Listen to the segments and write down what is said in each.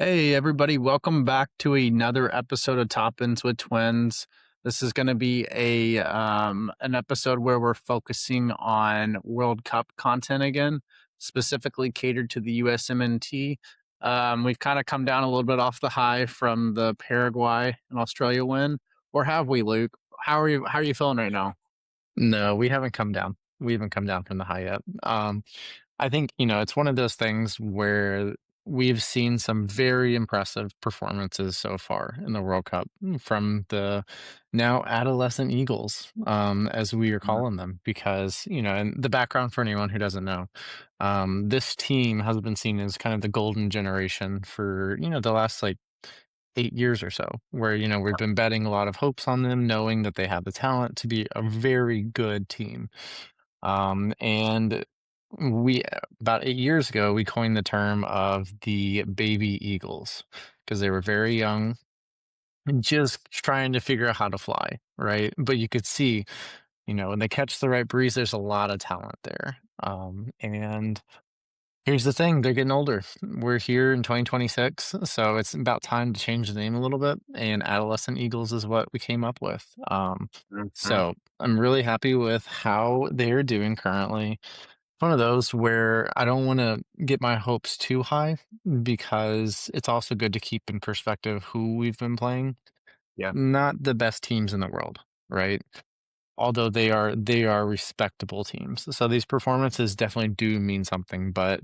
Hey everybody, welcome back to another episode of Top Ends with Twins. This is going to be an episode where we're focusing on World Cup content again, specifically catered to the USMNT. We've kind of come down a little bit off the high from the Paraguay and Australia win, or have we, Luke? How are you? How are you feeling right now? No, we haven't come down. We haven't come down from the high yet. I think, it's one of those things where we've seen some very impressive performances so far in the World Cup from the now adolescent Eagles, as we are Yeah. calling them, because, and the background for anyone who doesn't know, this team has been seen as kind of the golden generation for, the last like 8 years or so, where, we've been betting a lot of hopes on them, knowing that they have the talent to be a very good team. And we, about 8 years ago, we coined the term of the baby Eagles because they were very young and just trying to figure out how to fly, right? But you could see, when they catch the right breeze, there's a lot of talent there. And here's the thing, they're getting older. We're here in 2026, so it's about time to change the name a little bit, and Adolescent Eagles is what we came up with. Mhm. So I'm really happy with how they're doing currently. One of those where I don't wanna get my hopes too high because it's also good to keep in perspective who we've been playing. Yeah. Not the best teams in the world, right? Although they are respectable teams. So these performances definitely do mean something, but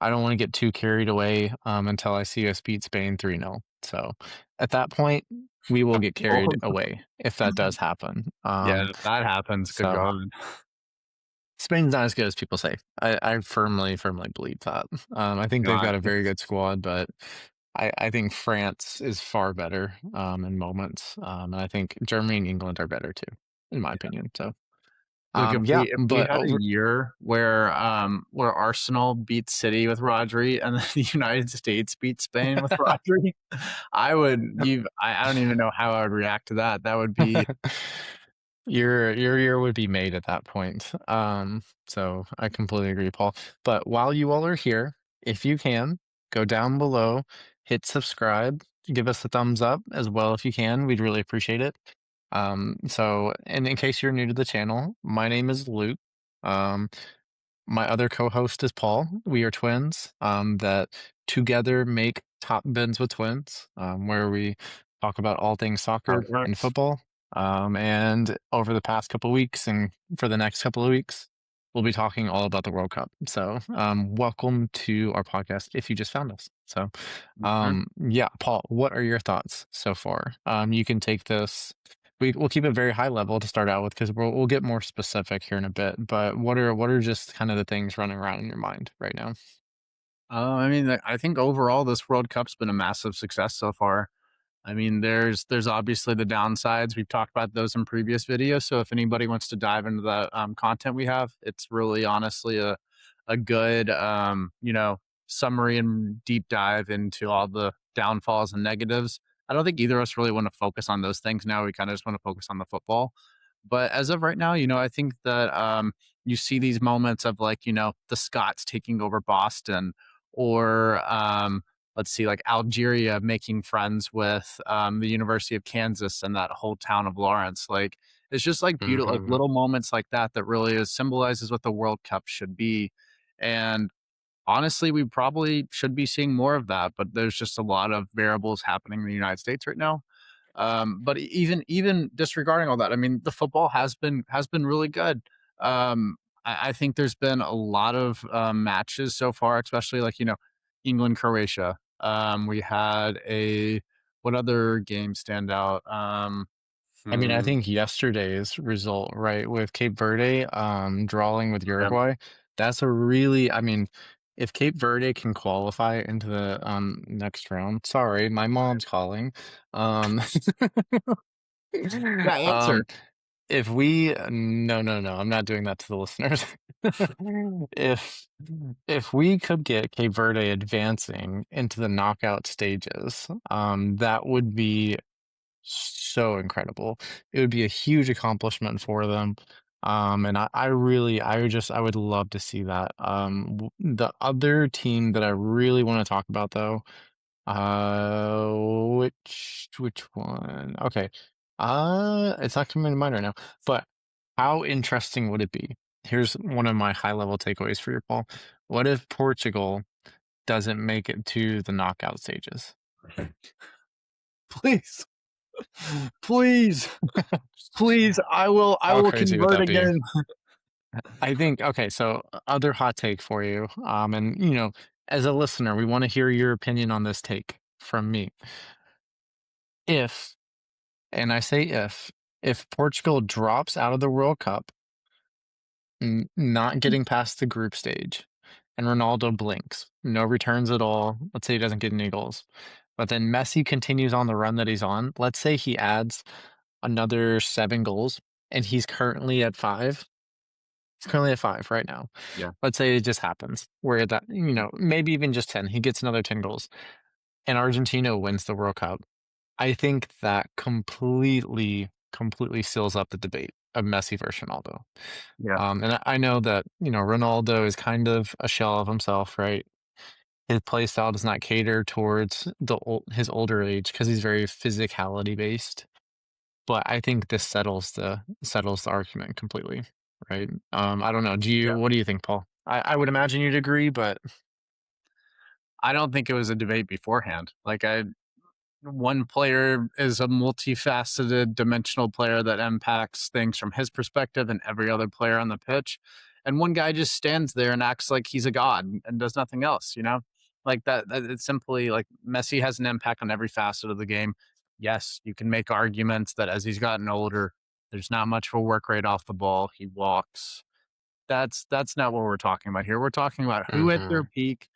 I don't want to get too carried away until I see us beat Spain 3-0. So at that point, we will get carried away if that does happen. Yeah, if that happens, good So God. Spain's not as good as people say. I firmly, firmly believe that. I think they've God, got a very good squad, but I think France is far better in moments. And I think Germany and England are better too, in my opinion. So look, if yeah, we but had a over year where Arsenal beat City with Rodri and then the United States beat Spain with Rodri, I don't even know how I would react to that. That would be your year would be made at that point. So I completely agree, Paul. But while you all are here, if you can, go down below, hit subscribe, give us a thumbs up as well if you can. We'd really appreciate it. And in case you're new to the channel, my name is Luke. Um, my other co-host is Paul. We are twins that together make Top Bins with Twins, where we talk about all things how soccer it and works. football. And over the past couple of weeks and for the next couple of weeks, we'll be talking all about the World Cup. So welcome to our podcast if you just found us. So Mhm. yeah, Paul, what are your thoughts so far? You can take this. We'll keep it very high level to start out with because we'll get more specific here in a bit. But what are just kind of the things running around in your mind right now? I mean, I think overall this World Cup's been a massive success so far. I mean, there's obviously the downsides. We've talked about those in previous videos. So if anybody wants to dive into the content we have, it's really honestly a good summary and deep dive into all the downfalls and negatives. I don't think either of us really want to focus on those things now. We kind of just want to focus on the football. But as of right now, I think that you see these moments of like the Scots taking over Boston, or let's see, like Algeria making friends with the University of Kansas and that whole town of Lawrence. Like it's just like beautiful, like Hmm. little moments like that really is symbolizes what the World Cup should be. And honestly, we probably should be seeing more of that, but there's just a lot of variables happening in the United States right now. But even disregarding all that, I mean, the football has been really good. I think there's been a lot of matches so far, especially like England Croatia. We had a what other game stand out? I mean, I Hmm, think yesterday's result, right, with Cape Verde drawing with yeah. Uruguay, that's a really, I mean, if Cape Verde can qualify into the next round, sorry, my mom's calling. Um, Yeah, um, answer. If we no, no, no, I'm not doing that to the listeners. If if we could get Cape Verde advancing into the knockout stages, that would be so incredible. It would be a huge accomplishment for them. And I really, I would love to see that. The other team that I really want to talk about though, Which one? Okay. It's not coming to mind right now. But how interesting would it be? Here's one of my high level takeaways for you, Paul. What if Portugal doesn't make it to the knockout stages? Please, please, please. I How will crazy would convert that be? again. I think okay, so other hot take for you. And as a listener, we want to hear your opinion on this take from me. If, and I say if Portugal drops out of the World Cup, not getting past the group stage, and Ronaldo blinks, no returns at all. Let's say he doesn't get any goals. But then Messi continues on the run that he's on. Let's say he adds another 7 goals and he's currently at 5. He's currently at 5 right now. Yeah, Let's say it just happens where that, maybe even just 10. He gets another 10 goals and Argentina wins the World Cup. I think that completely seals up the debate of Messi versus Ronaldo. yeah, And I know that, Ronaldo is kind of a shell of himself, right? His play style does not cater towards his older age because he's very physicality based. But I think this settles the argument completely, right? I don't know. yeah. What do you think, Paul? I would imagine you'd agree, but I don't think it was a debate beforehand. Like one player is a multifaceted, dimensional player that impacts things from his perspective and every other player on the pitch. And one guy just stands there and acts like he's a god and does nothing else, Like that it's simply like Messi has an impact on every facet of the game. Yes, you can make arguments that as he's gotten older, there's not much of a work rate off the ball. He walks. That's not what we're talking about here. We're talking about who at their Mhm. peak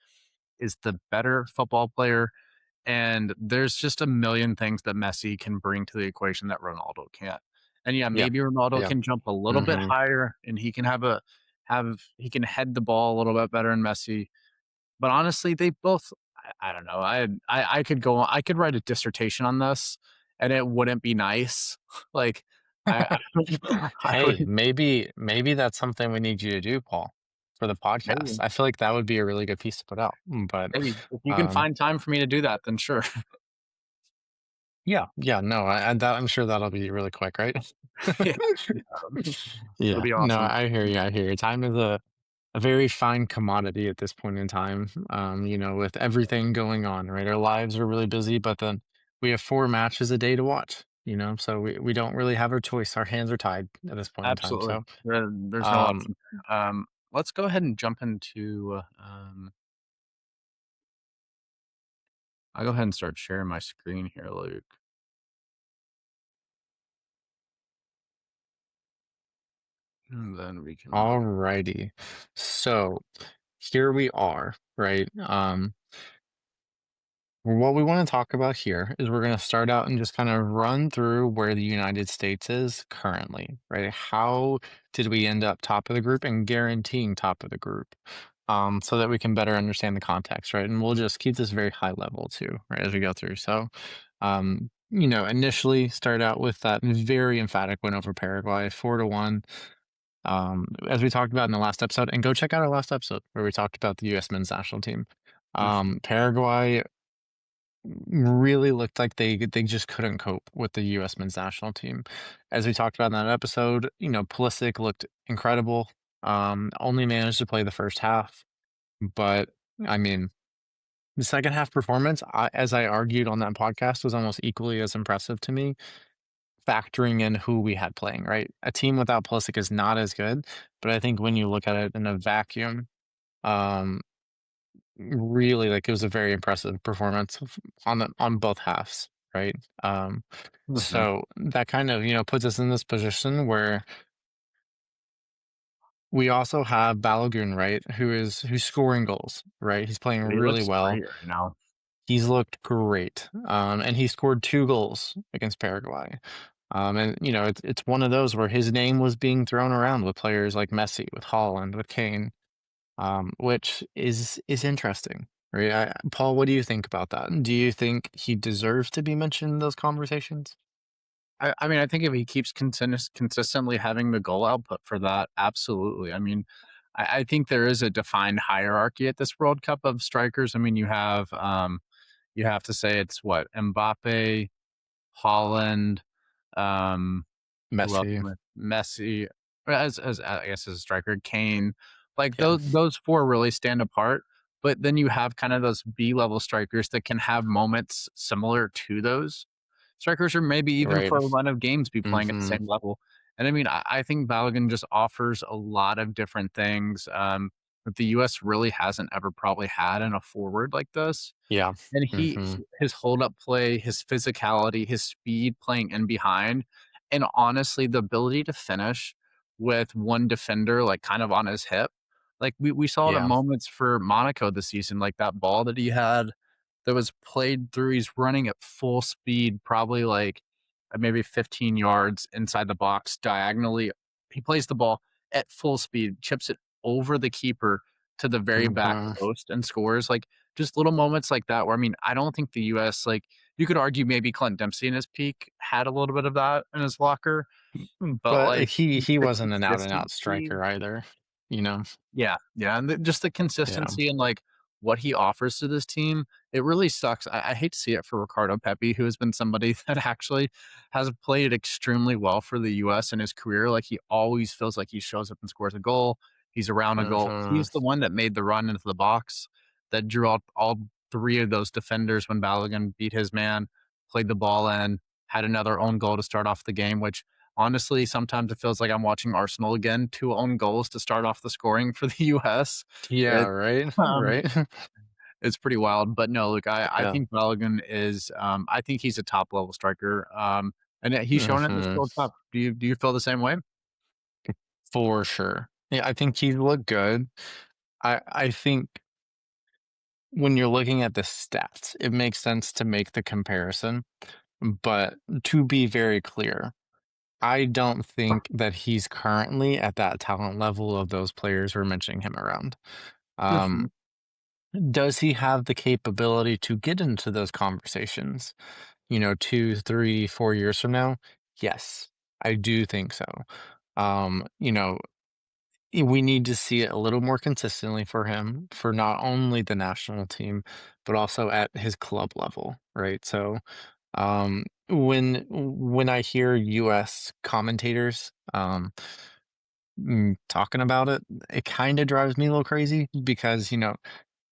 is the better football player, and there's just a million things that Messi can bring to the equation that Ronaldo can't. And yeah, Yeah, maybe Ronaldo yeah, can jump a little bit hmm higher and he can he can head the ball a little bit better than Messi. But honestly, they both I don't know. I could go on, I could write a dissertation on this and it wouldn't be nice. Like I I Hey, would maybe that's something we need you to do, Paul, for the podcast. maybe I feel like that would be a really good piece to put out. But maybe if you can um, find time for me to do that, then sure. yeah, yeah, no, I'm sure that'll be really quick, right? Yeah, yeah, it'll Yeah, be no, awesome. I hear you. I hear you. Time is a very fine commodity at this point in time. With everything going on, right? Our lives are really busy, but then we have 4 matches a day to watch. So we don't really have our choice. Our hands are tied at this point in time. Absolutely. So, There's no um, option. Let's go ahead and jump into, I'll go ahead and start sharing my screen here, Luke, and then we can, alrighty. So here we are, right? What we want to talk about here is we're going to start out and just kind of run through where the United States is currently, right? How did we end up top of the group and guaranteeing top of the group, so that we can better understand the context, right? And we'll just keep this very high level too, right, as we go through. So, initially start out with that very emphatic win over Paraguay, 4-1. As we talked about in the last episode, and go check out our last episode where we talked about the U.S. men's national team. Paraguay really looked like they just couldn't cope with the U.S. men's national team. As we talked about in that episode, Pulisic looked incredible. Only managed to play the first half, but I mean, the second half performance, as I argued on that podcast, was almost equally as impressive to me. Factoring in who we had playing, right? A team without Pulisic is not as good, but I think when you look at it in a vacuum, um, really, like, it was a very impressive performance on both halves, right? mhm. So that kind of, puts us in this position where we also have Balogun, right, who's scoring goals, right? He's playing He really looks well. great right now. He's looked great, and he scored 2 goals against Paraguay. And it's one of those where his name was being thrown around with players like Messi, with Holland, with Kane, which is interesting, right? Paul, what do you think about that? Do you think he deserves to be mentioned in those conversations? I mean, I think if he keeps consistently having the goal output for that, absolutely. I mean, I think there is a defined hierarchy at this World Cup of strikers. I mean, you have to say it's what, Mbappe, Holland, um, who else Messi. am Messi, or as I guess as a striker, Kane. Like Yeah. those 4 really stand apart, but then you have kind of those B-level strikers that can have moments similar to those strikers, or maybe even Right. for a run of games be playing at the Hmm. same level. And I mean, I think Balogun just offers a lot of different things, that the US really hasn't ever probably had in a forward like this. Yeah. And Hmm. his hold up play, his physicality, his speed playing in behind, and honestly, the ability to finish with one defender, like, kind of on his hip. Like, we saw it at Yeah. moments for Monaco this season, like, that ball that he had that was played through, he's running at full speed, probably, like, maybe 15 yards inside the box diagonally. He plays the ball at full speed, chips it over the keeper to the very back Hmm. post and scores. Like, just little moments like that where, I mean, I don't think the US, like, you could argue maybe Clint Dempsey in his peak had a little bit of that in his locker, but, But like, he the wasn't an out and out consistency. striker either. You know. Yeah, yeah, and just the Yeah. consistency and, like, what he offers to this team, it really sucks. I hate to see it for Ricardo Pepi, who has been somebody that actually has played extremely well for the US in his career. Like, he always feels like he shows up and scores a goal, he's around a goal. Hmm. He's the one that made the run into the box, that drew out all 3 of those defenders when Balogun beat his man, played the ball in, had another own goal to start off the game, which honestly, sometimes it feels like I'm watching Arsenal again, 2 own goals to start off the scoring for the US. Yeah. It, Right. um, Right. it's pretty wild, but no, look, I Yeah. think Balogun is, I think he's a top level striker, and he's shown it in this Hmm. World Cup. Do you feel the same way? For sure. Yeah, I think he looked good. I think when you're looking at the stats, it makes sense to make the comparison. But to be very clear, I don't think that he's currently at that talent level of those players we're mentioning him around. Um, Mhm. does he have the capability to get into those conversations, 2, 3, 4 years from now? Yes, I do think so. You know, we need to see it a little more consistently for him for not only the national team, but also at his club level, right? So, when I hear US commentators talking about it, it kind of drives me a little crazy because,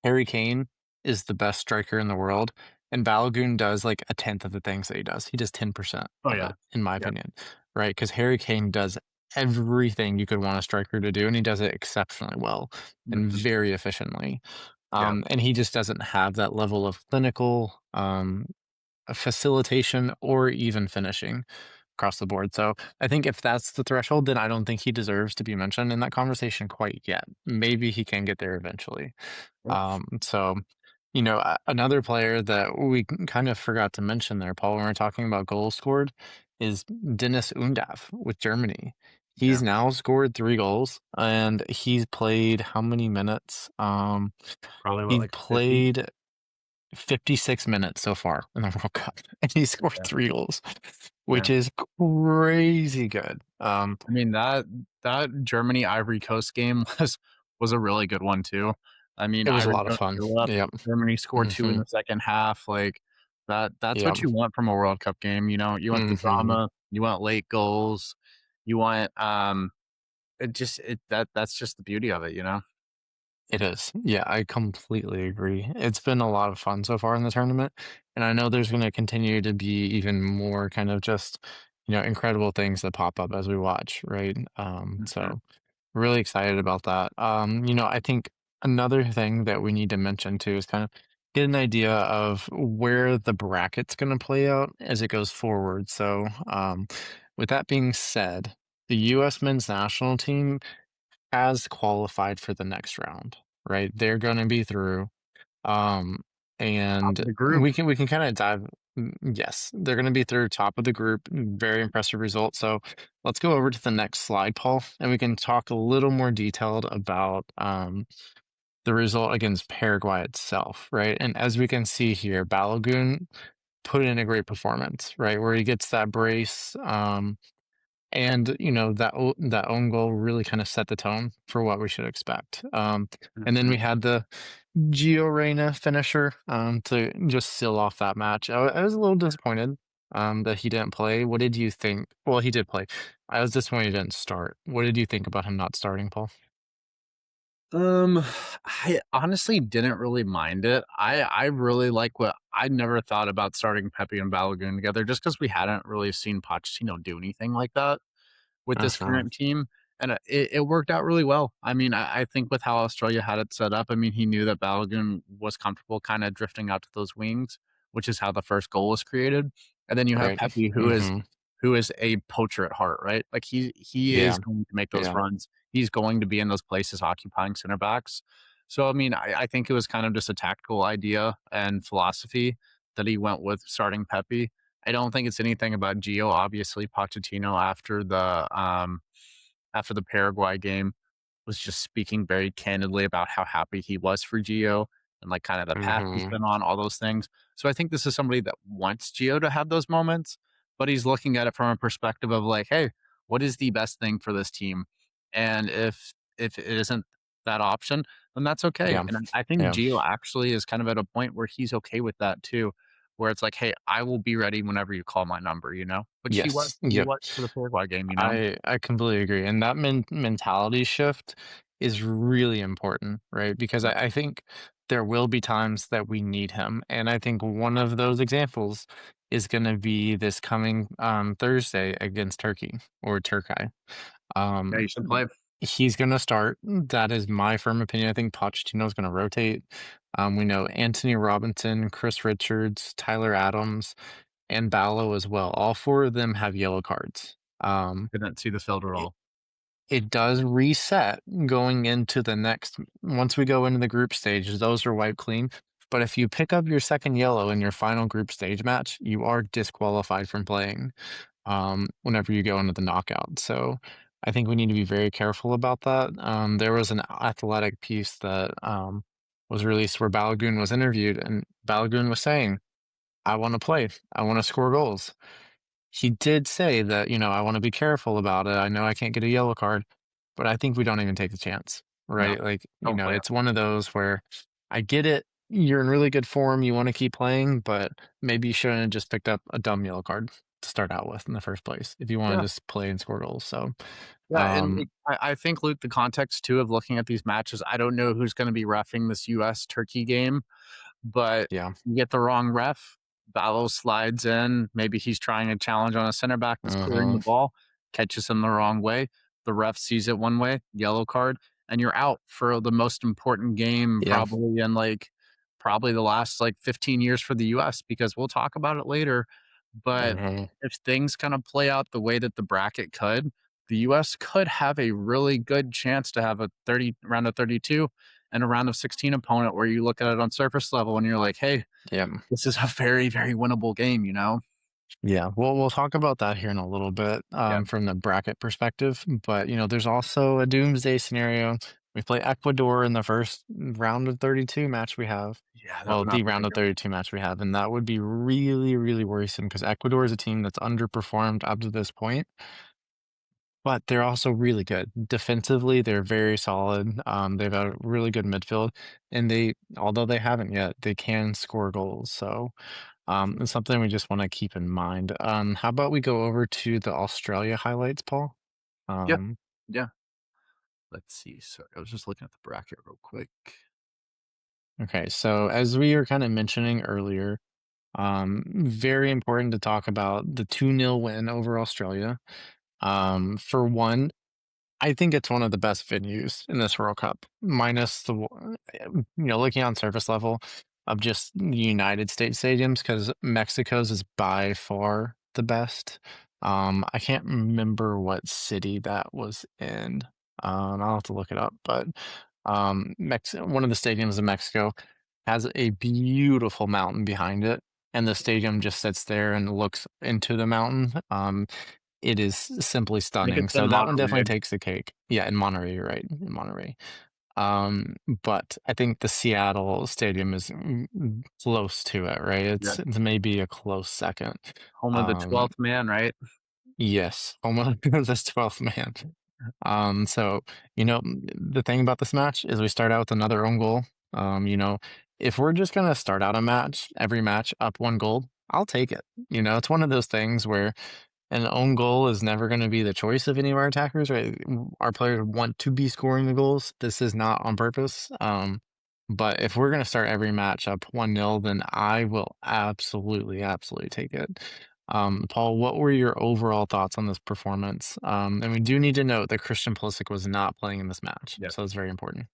Harry Kane is the best striker in the world, and Balogun does like a tenth of the things that he does. He does 10% Oh, of yeah. it, in my Yeah. opinion, right? Because Harry Kane does everything you could want a striker to do, and he does it exceptionally well and Mhm. very efficiently. Yeah. And he just doesn't have that level of clinical facilitation or even finishing across the board. So I think if that's the threshold, then I don't think he deserves to be mentioned in that conversation quite yet. Maybe he can get there eventually. So, another player that we kind of forgot to mention there, Paul, when we are talking about goals scored, is Dennis Undav with Germany. He's Yeah. now scored 3 goals, and he's played how many minutes? Probably what, He's like 50? played 56 minutes so far in the World Cup, and he scored Yeah. 3 goals, which Yeah. is crazy good. I mean, that Germany Ivory Coast game was a really good one too. I mean, It was a Ivory lot of Coast fun. blew up. Yep. Germany scored 2 in Hmm. the second half. Like, that's Yep. what you want from a World Cup game. You want the Hmm. drama, you want late goals, you want that's just the beauty of it. It is. Yeah, I completely agree. It's been a lot of fun so far in the tournament, and I know there's going to continue to be even more kind of just, incredible things that pop up as we watch, right? Mhm. So really excited about that. I think another thing that we need to mention too is kind of get an idea of where the bracket's going to play out as it goes forward. So, with that being said, the U.S. men's national team has qualified for the next round, right? They're going to be through. Um, Top and of the group. we can kind of dive. Yes, they're going to be through top of the group. Very impressive result. So let's go over to the next slide, Paul, and we can talk a little more detailed about the result against Paraguay itself, right? And as we can see here, Balogun put in a great performance, right, where he gets that brace. And that own goal really kind of set the tone for what we should expect. And then we Mhm. had the Gio Reyna finisher to just seal off that match. I was a little disappointed that he didn't play. What did you think? Well, he did play. I was disappointed he didn't start. What did you think about him not starting, Paul? Um, I honestly didn't really mind it. I really like what I never thought about starting Pepe and Balogun together just because we hadn't really seen Pochettino do anything like that with this Uh-huh. current team, and, it worked out really well. I mean, I think with how Australia had it set up, I mean, he knew that Balogun was comfortable kinda drifting out to those wings, which is how the first goal was created, and then you have Right. Pepe, Mm-hmm. who is a poacher at heart, right? Like, he is Yeah. going to make those Yeah. runs. He's going to be in those places occupying center backs. So, I mean, I think it was kind of just a tactical idea and philosophy that he went with starting Pepe. I don't think it's anything about Gio. Obviously, Pochettino after the Paraguay game was just speaking very candidly about how happy he was for Gio and like kind of the path he's Mm-hmm. been on, all those things. So I think this is somebody that wants Gio to have those moments, but he's looking at it from a perspective of like, hey, what is the best thing for this team? And if it isn't that option, then that's okay. Yeah. And I think Yeah. Gio actually is kind of at a point where he's okay with that too, where it's like, hey, I will be ready whenever you call my number, you know? Which Yes. he Yep. was for the Paraguay game, you know? I completely agree, and that mentality shift is really important, right? Because Yeah. I think there will be times that we need him, and I think one of those examples is going to be this coming Thursday against Turkey or Turkey. Yeah, Um, you should play. he's going to start. That is my firm opinion. I think Pochettino is going to rotate. We know Anthony Robinson, Chris Richards, Tyler Adams, and Ballo as well. All four of them have yellow cards. Didn't see the field at It all. it does reset going into the next once we go into the group stage, those are wiped clean, but if you pick up your second yellow in your final group stage match, you are disqualified from playing, whenever you go into the knockout, so I think we need to be very careful about that. There was an athletic piece that, was released where Balogun was interviewed, and Balogun was saying, "I wanna play. I wanna score goals." He did say that, "I wanna be careful about it. I know I can't get a yellow card, but I think we don't even take the chance," No, right? Like, don't play it. it's one of those where I get it, you're in really good form, you wanna keep playing, but maybe you shouldn't have just picked up a dumb yellow card to start out with in the first place if you wanna Yeah. just play and score goals, so, Yeah, and, um, like, I think, Luke, the context too of looking at these matches, I don't know who's gonna be reffing this US-Turkey game, but yeah. you get the wrong ref, Ballo slides in, maybe he's trying a challenge on a center back that's clearing the Mhm. ball, catches him the wrong way, the ref sees it one way, yellow card, and you're out for the most important game Yeah. probably the last, like, 15 years for the US because we'll talk about it later, but Mhm. if things kinda play out the way that the bracket could, the US could have a really good chance to have a 30 round of 32 and a round of 16 opponent where you look at it on surface level and you're like, "Hey, Yeah. this is a very, very winnable game," you know? Yeah, well, we'll talk about that here in a little bit, Yeah. from the bracket perspective. But there's also a doomsday scenario. We play Ecuador in the first round of 32 match we have. Yeah, that Well, would not the be round very of good. 32 match we have, and that would be really, really worrisome because Ecuador is a team that's underperformed up to this point, but they're also really good defensively. They're very solid. They've got a really good midfield, and although they haven't yet, they can score goals. So. It's something we just want to keep in mind. How about we go over to the Australia highlights, Paul? Yeah, Um, yeah. Let's see, sorry, I was just looking at the bracket real quick. okay, so as we were kind of mentioning earlier, very important to talk about the 2-0 win over Australia. For one, I think it's one of the best venues in this World Cup, minus looking on surface level of just the United States stadiums, because Mexico's is by far the best. I can't remember what city that was in. I'll have to look it up, but one of the stadiums in Mexico has a beautiful mountain behind it, and the stadium just sits there and looks into the mountain. It is simply I think stunning, it's in so that one definitely Monterey. takes the cake. Yeah, in Monterey, you're right, in Monterey. But I think the Seattle stadium is, close to it, right? Yeah, It's maybe a close second. home of the Um, 12th man, right? yes, almost this 12th man. So, the thing about this match is we start out with another own goal. You know, if we're just gonna start out a match, every match up 1 goal, I'll take it. You know, it's one of those things where an own goal is never gonna be the choice of any of our attackers, right? Our players want to be scoring the goals. This is not on purpose. But if we're gonna start every match up 1-0, then I will absolutely, absolutely take it. Paul, what were your overall thoughts on this performance? And we do need to note that Christian Pulisic was not playing in this match, Yeah. so it's very important.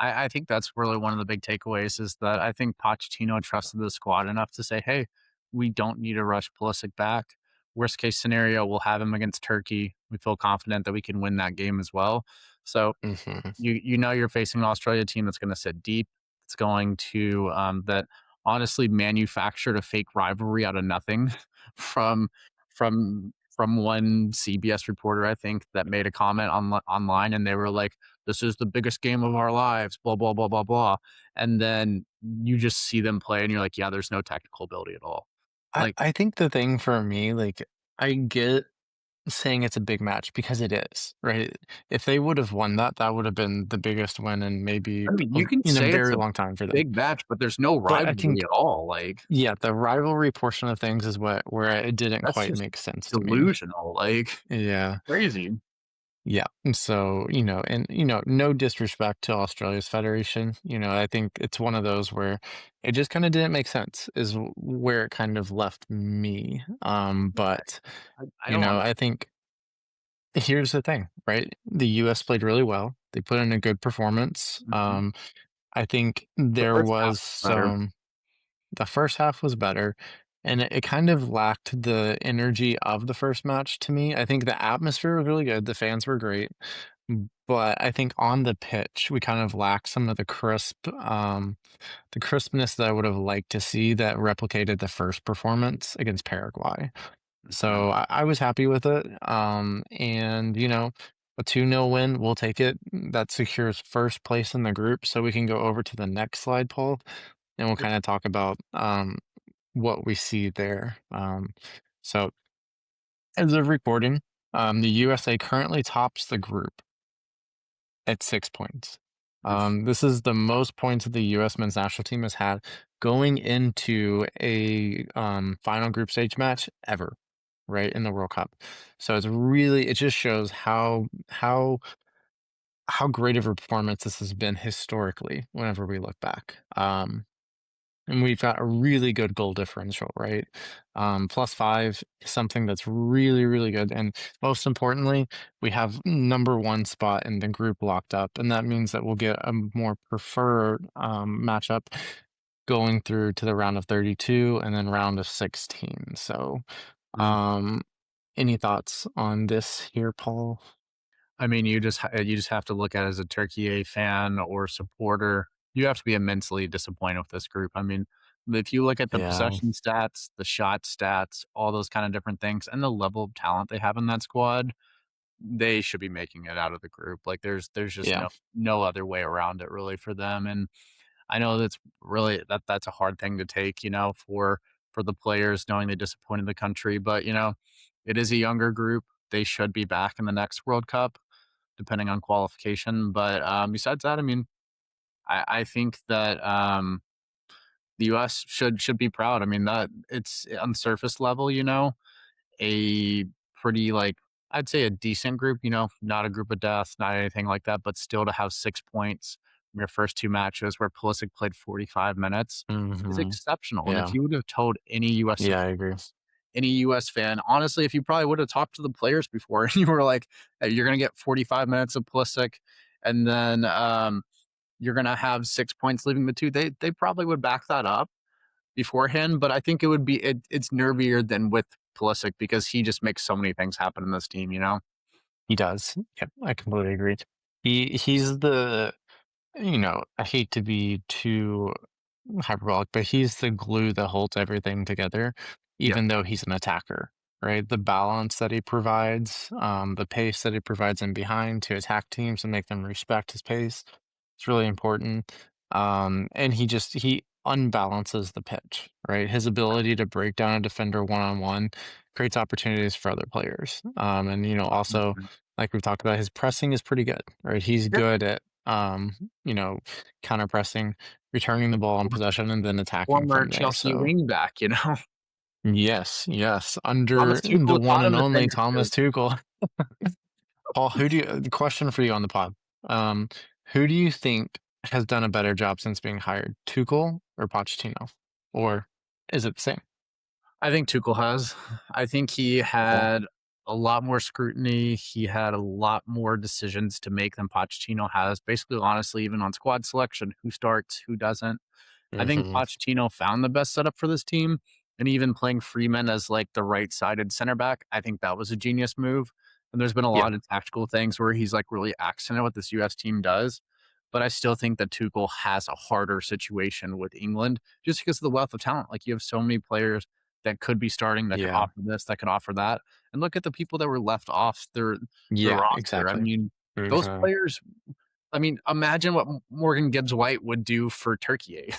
I think that's really one of the big takeaways is that I think Pochettino trusted the squad enough to say, "Hey, we don't need to rush Pulisic back. Worst case scenario, we'll have him against Turkey. We feel confident that we can win that game as well." So Mhm. you know you're facing an Australia team that's going to sit deep. It's going to that honestly manufactured a fake rivalry out of nothing from from one CBS reporter I think that made a comment online and they were like, "This is the biggest game of our lives." Blah blah blah blah blah, and then you just see them play and you're like, "Yeah, there's no technical ability at all." Like I think the thing for me, like, I get saying it's a big match because it is, right? If they would have won that, that would have been the biggest win in maybe I mean, you can in a say it's very a long time for them. big match, but there's no But I rivalry think, at all. Like yeah, the rivalry portion of things is what where it didn't that's quite just make sense to me. delusional. Like Yeah. crazy. Yeah. And so, no disrespect to Australia's federation. I think it's one of those where it just kind of didn't make sense, is where it kind of left me. But, I don't I think here's the thing, right? The US played really well. They put in a good performance. mhm. I think The there first half was was better. some the first half was better, and it kind of lacked the energy of the first match to me. I think the atmosphere was really good, the fans were great, but I think on the pitch, we kind of lacked some of the crispness that I would have liked to see that replicated the first performance against Paraguay. Mhm. So I was happy with it. And a 2-0 win, we'll take it. That secures first place in the group. So we can go over to the next slide, Paul, and we'll Yep. kind of talk about what we see there. So as of recording, the USA currently tops the group at 6 points. This is the most points that the U.S. men's national team has had going into a final group stage match ever, right, in the World Cup. So it just shows how great of a performance this has been historically whenever we look back. And we've got a really good goal differential, right? +5 is something that's really, really good. And most importantly, we have number 1 spot in the group locked up. And that means that we'll get a more preferred matchup going through to the round of 32 and then round of 16. So, Mm. um, any thoughts on this here, Paul? I mean, you just have to look at it as a Turkey A fan or supporter. You have to be immensely disappointed with this group. I mean, if you look at the Yeah. possession stats, the shot stats, all those kind of different things, and the level of talent they have in that squad, they should be making it out of the group. Like there's just Yeah. no other way around it really for them. And I know that's really that's a hard thing to take, for the players knowing they disappointed the country, but it is a younger group. They should be back in the next World Cup, depending on qualification. But besides that, I mean, I think that the U.S. should be proud. I mean, that it's on surface level, a pretty like I'd say a decent group, not a group of death, not anything like that, but still to have 6 points from your first two matches where Pulisic played 45 minutes is Hmm. exceptional. And if Yeah. you would have told Yeah, I agree. any US fan, honestly, if you probably would have talked to the players before and you were like, hey, you're gonna get 45 minutes of Pulisic and then you're gonna have 6 points leaving the two, they probably would back that up beforehand, but I think it's nervier than with Pulisic because he just makes so many things happen in this team. He does. Yep, I completely agree. He's the I hate to be too hyperbolic, but he's the glue that holds everything together, Yeah. even though he's an attacker, right? The balance that he provides, the pace that he provides in behind to attack teams and make them respect his pace. It's really important. And he unbalances the pitch, right? His ability to break down a defender one on one creates opportunities for other players. And also Mhm. like we've talked about, his pressing is pretty good, right? He's Yeah. good at um, you know, counter pressing, returning the ball on possession, and then attacking Former from there. Chelsea So wingback, you know? yes, yes, Thomas under Tuchel the one taught him and the only thing or two. Thomas Tuchel. Paul, who do you the question for you on the pod, um, who do you think has done a better job since being hired, Tuchel or Pochettino? Or is it the same? I think Tuchel has. I think he Okay. had a lot more scrutiny. He had a lot more decisions to make than Pochettino has. Basically, honestly, even on squad selection, who starts, who doesn't. I think Mhm. Pochettino found the best setup for this team, and even playing Freeman as like the right-sided center back, I think that was a genius move. And there's been a Yeah, lot of tactical things where he's like really accented what this US team does. But I still think that Tuchel has a harder situation with England just because of the wealth of talent. Like you have so many players that could be starting, that could yeah, offer this, that could offer that. And look at the people that were left off their yeah, roster. I exactly. mean, those Mhm. players imagine what Morgan Gibbs White would do for Turkey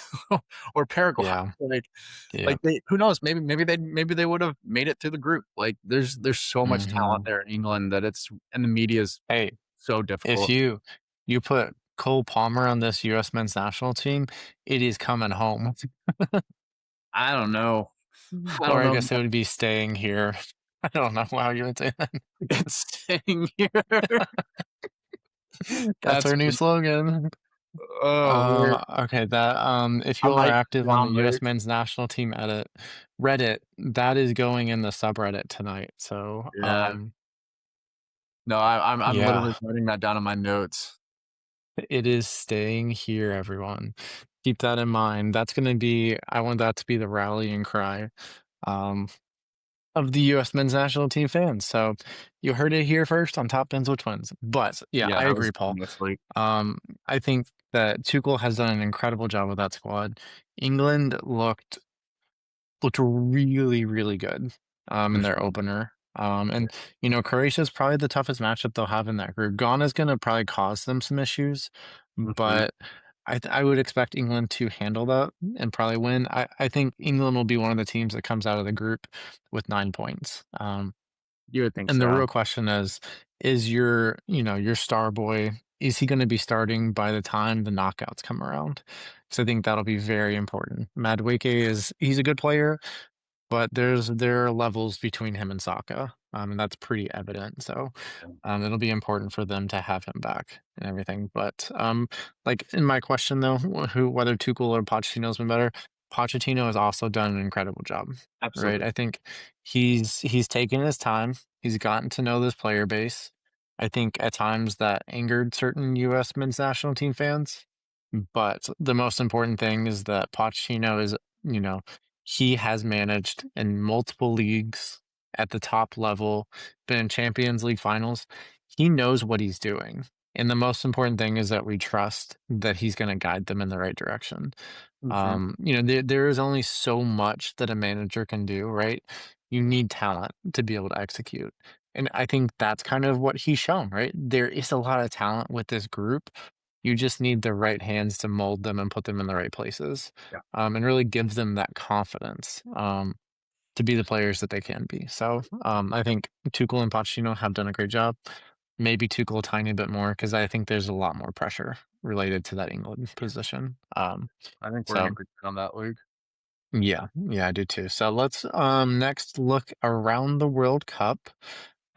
or Paraguay. Yeah, Like, yeah. like they, who knows? Maybe they would have made it through the group. Like, there's so much talent Mhm. there in England that it's and the media is Hey, so if difficult. you put Cole Palmer on this US men's national team, it is coming home. I don't know. I Or don't I know. guess it would be staying here. I don't know how you would say that. It's staying here. That's That's our new slogan. weird. Okay, that if I you are might take active it on the on US later. men's national team edit Reddit, that is going in the subreddit tonight. So, Yeah. No, I'm yeah, literally writing that down in my notes. it is staying here, everyone. Keep that in mind. That's gonna be I want that to be the rallying cry. Um of the US men's national team fans. So you heard it here first on Top Pins Which Ones. But yeah, Yeah, I that agree, was Paul. honestly. I think that Tuchel has done an incredible job with that squad. England looked really, really good in their Mhm. opener. And Croatia is probably the toughest matchup they'll have in that group. Ghana's going to probably cause them some issues, Mhm. but I would expect England to handle that and probably win. I think England will be one of the teams that comes out of the group with 9 points. You would think And the so. real question is your star boy, is he going to be starting by the time the knockouts come around? So I think that'll be very important. Madueke he's a good player, but there are levels between him and Saka, and that's pretty evident. So it'll be important for them to have him back and everything. But like in my question though, whether Tuchel or Pochettino's been better, Pochettino has also done an incredible job, right? Absolutely. I think he's taken his time. He's gotten to know this player base. I think at times that angered certain U.S. men's national team fans. But the most important thing is that Pochettino is, you know, he has managed in multiple leagues at the top level, been in Champions League finals. He knows what he's doing. And the most important thing is that we trust that he's going to guide them in the right direction. Mhm. There is only so much that a manager can do, right? You need talent to be able to execute. And I think that's kind of what he's shown, right? There is a lot of talent with this group. You just need the right hands to mold them and put them in the right places, Yeah, and really give them that confidence to be the players that they can be. So I think Tuchel and Pochettino have done a great job. Maybe Tuchel a tiny bit more because I think there's a lot more pressure related to that England position. I think we're in So agreement on that, Luke. yeah, yeah, I do too. So let's next look around the World Cup.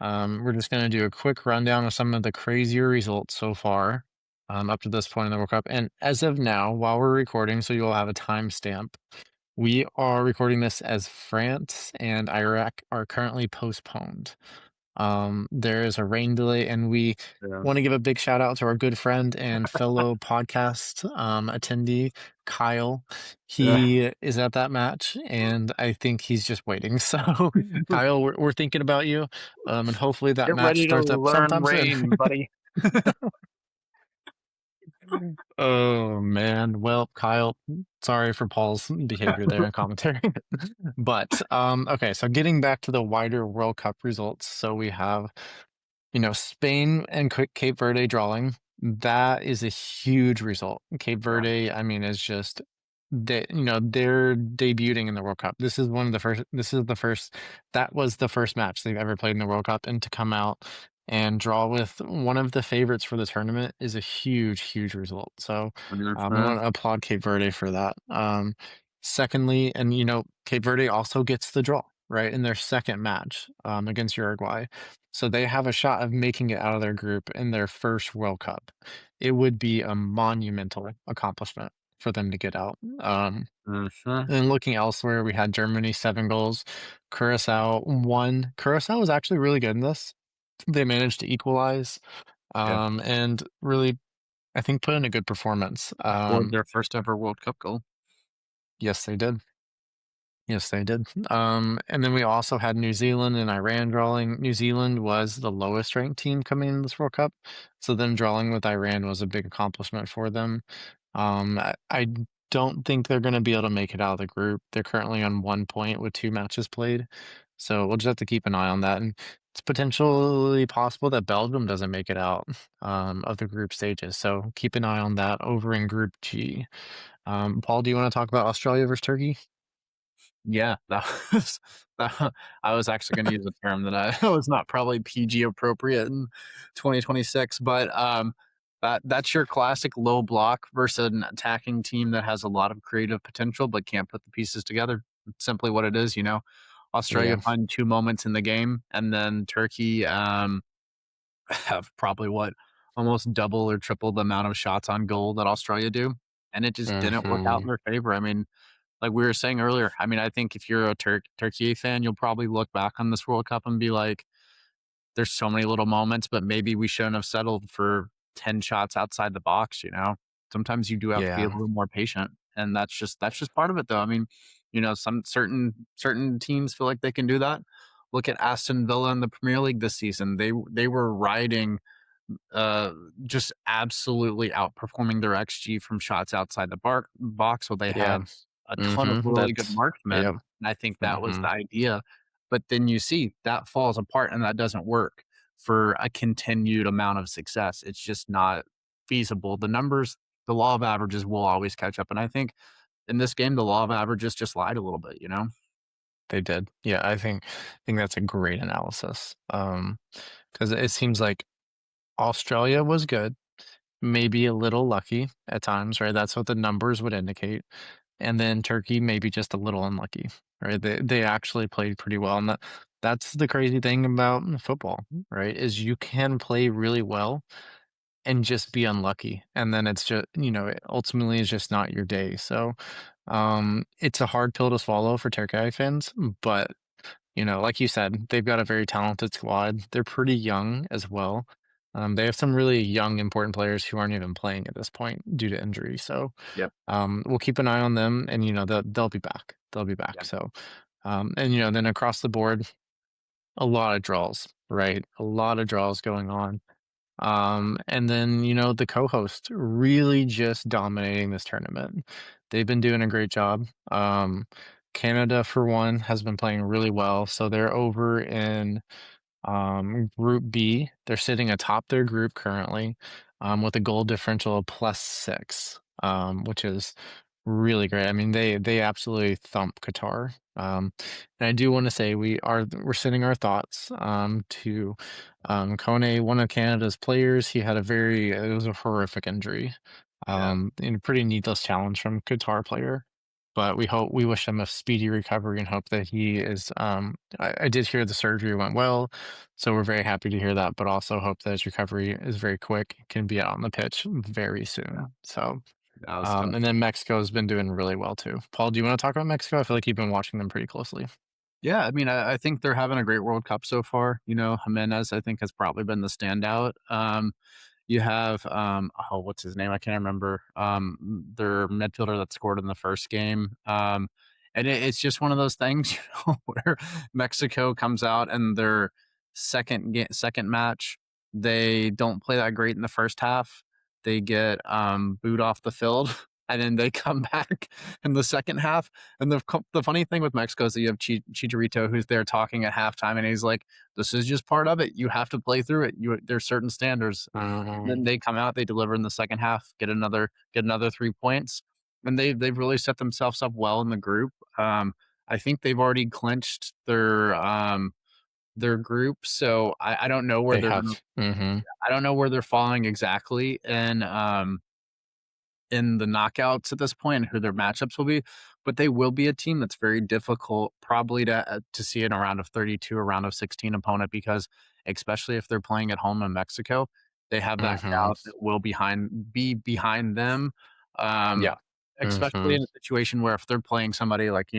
We're just gonna do a quick rundown of some of the crazier results so far, up to this point in the World Cup. And as of now, while we're recording, so you'll have a timestamp, we are recording this as France and Iraq are currently postponed. There is a rain delay, and we Yeah. want to give a big shout out to our good friend and fellow podcast attendee, Kyle. Yeah. He is at that match, and I think he's just waiting. So, Kyle, we're thinking about you, and hopefully that Get match ready to starts up learn sometime soon. rain, buddy. Oh man. Well, Kyle, sorry for Paul's behavior there in commentary. But okay, so getting back to the wider World Cup results. So we have, Spain and Cape Verde drawing. That is a huge result. Cape Yeah. Verde, I mean, is just they're debuting in the World Cup. This is the first that was the first match they've ever played in the World Cup and to come out and draw with one of the favorites for the tournament is a huge, huge result. So I 100%. want to applaud Cape Verde for that. Secondly, and Cape Verde also gets the draw, right, in their second match against Uruguay. So they have a shot of making it out of their group in their first World Cup. It would be a monumental accomplishment for them to get out. Mhm. And then looking elsewhere, we had Germany 7 goals, Curacao 1. Curacao was actually really good in this. They managed to equalize, Yeah. and really, I think, put in a good performance. Scored their first ever World Cup goal. Yes, they did. Yes, they did. And then we also had New Zealand and Iran drawing. New Zealand was the lowest ranked team coming in this World Cup, so them drawing with Iran was a big accomplishment for them. I don't think they're going to be able to make it out of the group. They're currently on 1 point with 2 matches played, so we'll just have to keep an eye on that. And it's potentially possible that Belgium doesn't make it out of the group stages. So keep an eye on that over in Group G. Paul, do you want to talk about Australia versus Turkey? Yeah, that was that I was actually gonna use a term that I was not probably PG appropriate in 2026, but, that's your classic low block versus an attacking team that has a lot of creative potential but can't put the pieces together. It's simply what it is, you know? Australia Yeah, find 2 moments in the game, and then Turkey, have probably what, almost double or triple the amount of shots on goal that Australia do, and it just didn't work out hmm, in their favor. I mean, like we were saying earlier, I mean, I think if you're a Turkey fan, you'll probably look back on this World Cup and be like, "There's so many little moments, but maybe we shouldn't have settled for 10 shots outside the box," you know? Sometimes you do have to be a yeah, little more patient, and that's just part of it, though. I mean, some certain teams feel like they can do that. Look at Aston Villa in the Premier League this season. They were riding uh, just absolutely outperforming their XG from shots outside the box. So they yeah, had a ton of really good marksmen. yep, And I think that was hmm, the idea. But then you see that falls apart and that doesn't work for a continued amount of success. It's just not feasible. The numbers, the law of averages will always catch up. And I think in this game, the law of averages just lied a little bit, you know? they did. Yeah, I think that's a great analysis. Because it seems like Australia was good, maybe a little lucky at times, right? That's what the numbers would indicate. And then Turkey maybe just a little unlucky, right? They actually played pretty well, and that's the crazy thing about football, right? Is you can play really well and just be unlucky, and then it's just it ultimately is just not your day. So it's a hard pill to swallow for Turkey fans, but like you said, they've got a very talented squad. They're pretty young as well. They have some really young, important players who aren't even playing at this point due to injury. So Yep. we'll keep an eye on them, and they'll be back. They'll be back. Yeah. So, and then across the board, a lot of draws, right? A lot of draws going on. And then, the co-host really just dominating this tournament. They've been doing a great job. Canada, for one, has been playing really well. So they're over in Group B. They're sitting atop their group currently, with a goal differential of +6, which is really great. I mean, they absolutely thump Qatar. And I do want to say we're sending our thoughts to Kone, one of Canada's players. He had it was a horrific injury, Yeah. and a pretty needless challenge from Qatar player. But we wish him a speedy recovery and hope that he is. I did hear the surgery went well, so we're very happy to hear that. But also hope that his recovery is very quick, can be out on the pitch very Yeah. soon. So. That was tough. And then Mexico has been doing really well too. Paul, do you want to talk about Mexico? I feel like you've been watching them pretty closely. Yeah, I mean, I think they're having a great World Cup so far. Jimenez, I think, has probably been the standout. You have, oh, what's his name? I can't remember. Their midfielder that scored in the first game. And it's just one of those things, where Mexico comes out and their second match, they don't play that great in the first half. They get booed off the field, and then they come back in the second half. And the funny thing with Mexico is that you have Chicharito who's there talking at halftime, and he's like, "This is just part of it. You have to play through it. There's certain standards." Then Um, they come out, they deliver in the second half, get another 3 points, and they've really set themselves up well in the group. I think they've already clinched their their group, so I don't know where They they're gonna have. Mhm. I don't know where they're falling exactly in the knockouts at this point and who their matchups will be, but they will be a team that's very difficult probably to see in a round of 32, a round of 16 opponent because especially if they're playing at home in Mexico, they have that Mhm. crowd that will be behind them, um, Yeah. especially Mhm. in a situation where if they're playing somebody like,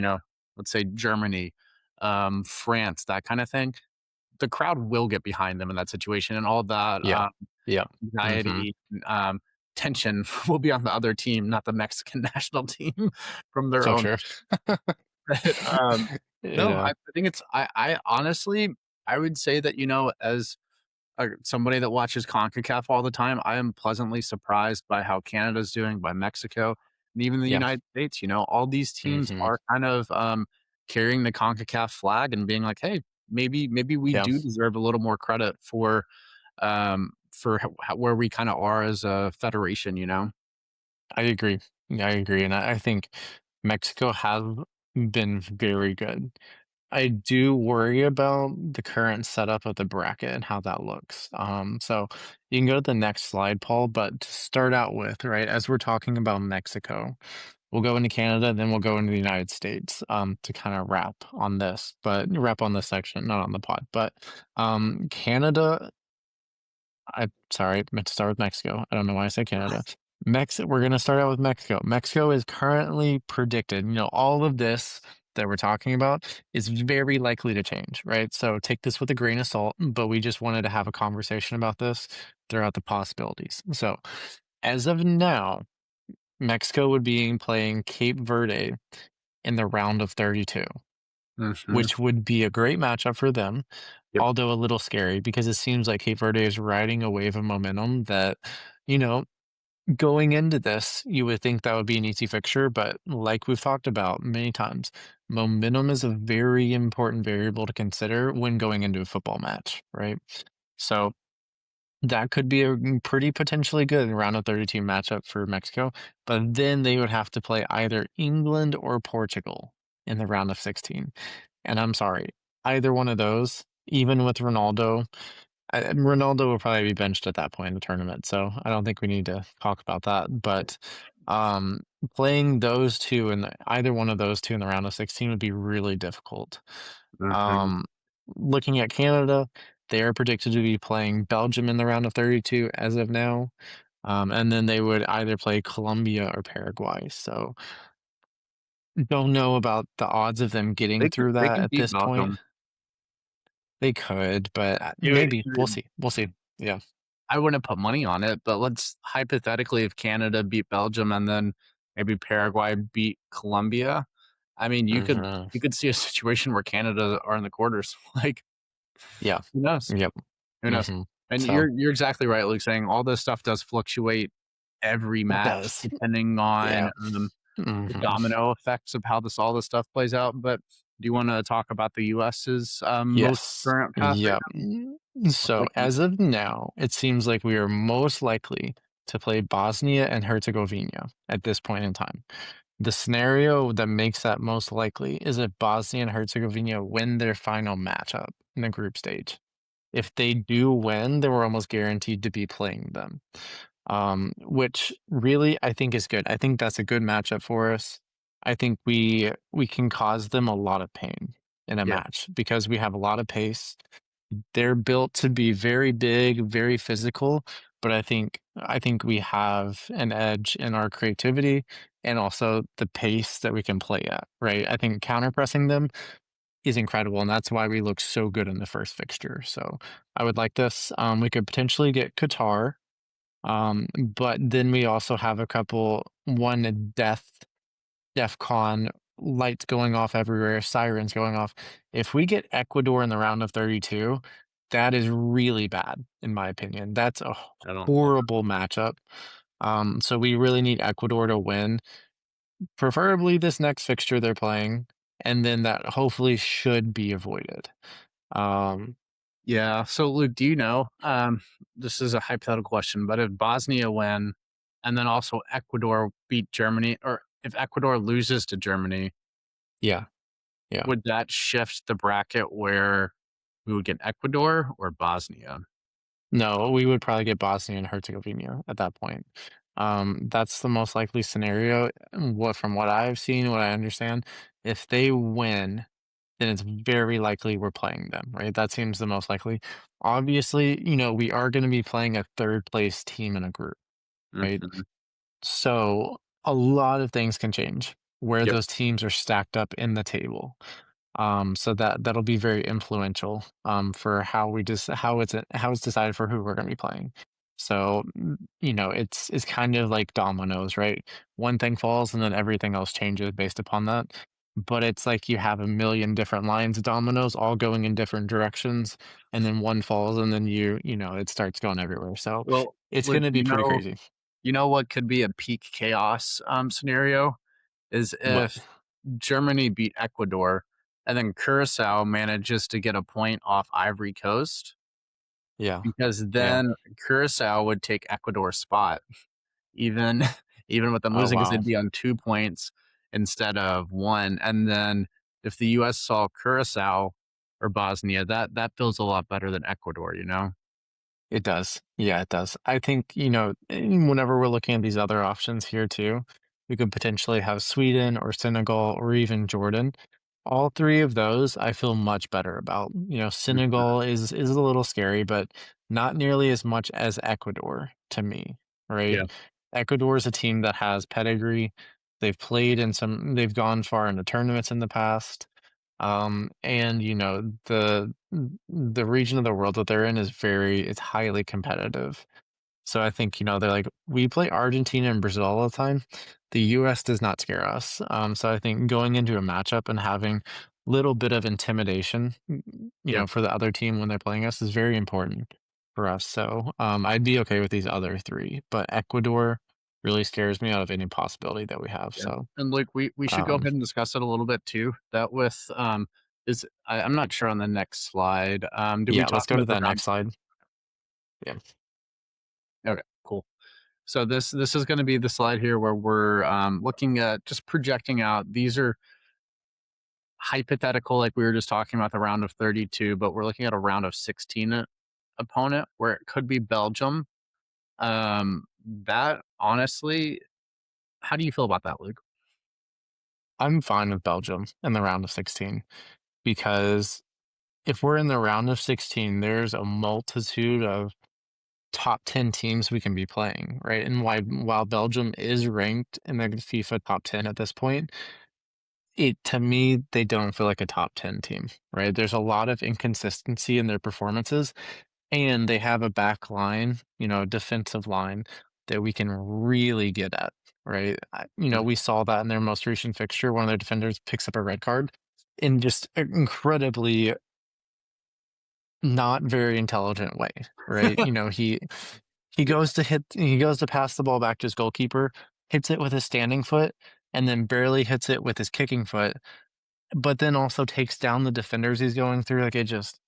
let's say Germany, France, that kind of thing, the crowd will get behind them in that situation and all that, Yeah. Yeah. Mhm. anxiety, tension will be on the other team, not the Mexican national team from their So own. true. But, no, I Yeah. think it's I honestly, I would say that, as somebody that watches CONCACAF all the time, I am pleasantly surprised by how Canada's doing, by Mexico, and even the Yeah. United States, all these teams Mhm. are kind of, carrying the CONCACAF flag and being like, "Hey, maybe we Yeah. do deserve a little more credit for where we kinda are as a federation," you know? I agree. Yeah, I agree, and I think Mexico have been very good. I do worry about the current setup of the bracket and how that looks. So you can go to the next slide, Paul, but to start out with, right, as we're talking about Mexico, we'll go into Canada, then we'll go into the United States, to kind of wrap on this section, not on the pod. But Canada, I sorry, I meant to start with Mexico. I don't know why I said Canada. We're gonna start out with Mexico. Mexico is currently predicted, all of this that we're talking about is very likely to change, right? So take this with a grain of salt, but we just wanted to have a conversation about this throughout the possibilities. So as of now, Mexico would be playing Cape Verde in the round of 32, Mhm. which would be a great matchup for them, Yep. although a little scary because it seems like Cape Verde is riding a wave of momentum that, you know, going into this, you would think that would be an easy fixture, but like we've talked about many times, momentum is a very important variable to consider when going into a football match, right? So that could be a pretty potentially good round of 32 matchup for Mexico, but then they would have to play either England or Portugal in the round of 16. And I'm sorry, either one of those, even with Ronaldo, Ronaldo will probably be benched at that point in the tournament, so I don't think we need to talk about that. But um, playing those two and either one of those two in the round of 16 would be really difficult. Mhm. Um, Looking at Canada, they are predicted to be playing Belgium in the round of 32 as of now. And then they would either play Colombia or Paraguay. So don't know about the odds of them getting through They that can at beat this point. Belgium. They could, but maybe we'll see. We'll see. Yeah. I wouldn't put money on it, but let's hypothetically, if Canada beat Belgium and then maybe Paraguay beat Colombia, I mean, you could Mhm. you could see a situation where Canada are in the quarters. Like, Yeah. who knows? Yep. Who knows? Mhm. And So you're exactly right, Luke, saying all this stuff does fluctuate every it match does. depending on, Yeah. the Mhm. domino effects of how all this stuff plays out, but do you wanna talk about the US's, most Yes. current path right Yep. now? Looks So like as of now, it seems like we are most likely to play Bosnia and Herzegovina at this point in time. The scenario that makes that most likely is if Bosnia and Herzegovina win their final matchup in the group stage. If they do win, then we're almost guaranteed to be playing them. Which really I think is good. I think that's a good matchup for us. I think we can cause them a lot of pain in a yeah, match because we have a lot of pace. They're built to be very big, very physical, but I think we have an edge in our creativity and also the pace that we can play at, right? I think counterpressing them is incredible, and that's why we look so good in the first fixture. So I would like this. We could potentially get Qatar, but then we also have a couple one DEF CON lights going off everywhere, sirens going off. If we get Ecuador in the round of 32, that is really bad, in my opinion. That's a I don't horrible matchup. So we really need Ecuador to win, preferably this next fixture they're playing, and then that hopefully should be avoided. Um, Yeah. So, Luke, do you know? This is a hypothetical question, but if Bosnia win, and then also Ecuador beat Germany, or if Ecuador loses to Germany, yeah, yeah. would that shift the bracket where? We would get Ecuador or Bosnia. No, we would probably get Bosnia and Herzegovina at that point. That's the most likely scenario. What from what I've seen, what I understand, if they win, then it's very likely we're playing them, right? That seems the most likely. Obviously, we are going to be playing a third place team in a group, right? Mhm. So a lot of things can change where Yep. those teams are stacked up in the table. So that'll be very influential for how it's decided for who we're going to be playing. So it's kind of like dominoes, right? One thing falls and then everything else changes based upon that. But it's like you have a million different lines of dominoes all going in different directions, and then one falls, and then it starts going everywhere. So Well, it's going look, to be pretty crazy. you know what could be a peak chaos scenario is What? if Germany beat Ecuador and then Curacao manages to get a point off Ivory Coast Yeah. because Yeah. then Curacao would take Ecuador's spot, even even with them Oh losing, because wow. they'd be on 2 points instead of one. And then if the U.S. saw Curacao or Bosnia, that feels a lot better than Ecuador, you know? It does. Yeah, it does. I think, whenever we're looking at these other options here too, we could potentially have Sweden or Senegal or even Jordan. All three of those I feel much better about. Mhm. Senegal is a little scary, but not nearly as much as Ecuador to me, right? Yeah, Ecuador is a team that has pedigree. They've gone far into tournaments in the past. And the region of the world that they're in it's highly competitive. So I think, they're like, we play Argentina and Brazil all the time. The US does not scare us. So I think going into a matchup and having little bit of intimidation, yeah. for the other team when they're playing us is very important for us. So I'd be okay with these other three, but Ecuador really scares me out of any possibility that we have. Yeah, So and, like, we should go um, ahead and discuss it a little bit too. That with, I'm not sure on the next slide, did we yeah, talk let's go to about the that round? next slide. Yeah. Okay, cool. So this is gonna be the slide here where we're, looking at just projecting out. These are hypothetical, like we were just talking about the round of 32, but we're looking at a round of 16 opponent where it could be Belgium. That honestly, how do you feel about that, Luke? I'm fine with Belgium in the round of 16 because if we're in the round of 16, there's a multitude of top 10 teams we can be playing, right? And while Belgium is ranked in the FIFA top 10 at this point, to me, they don't feel like a top 10 team, right? There's a lot of inconsistency in their performances, and they have a back line, defensive line that we can really get at, right? Mm, We saw that in their most recent fixture. One of their defenders picks up a red card in just an incredibly not very intelligent way, right? He goes to pass the ball back to his goalkeeper, hits it with his standing foot, and then barely hits it with his kicking foot, but then also takes down the defenders he's going through. Like it just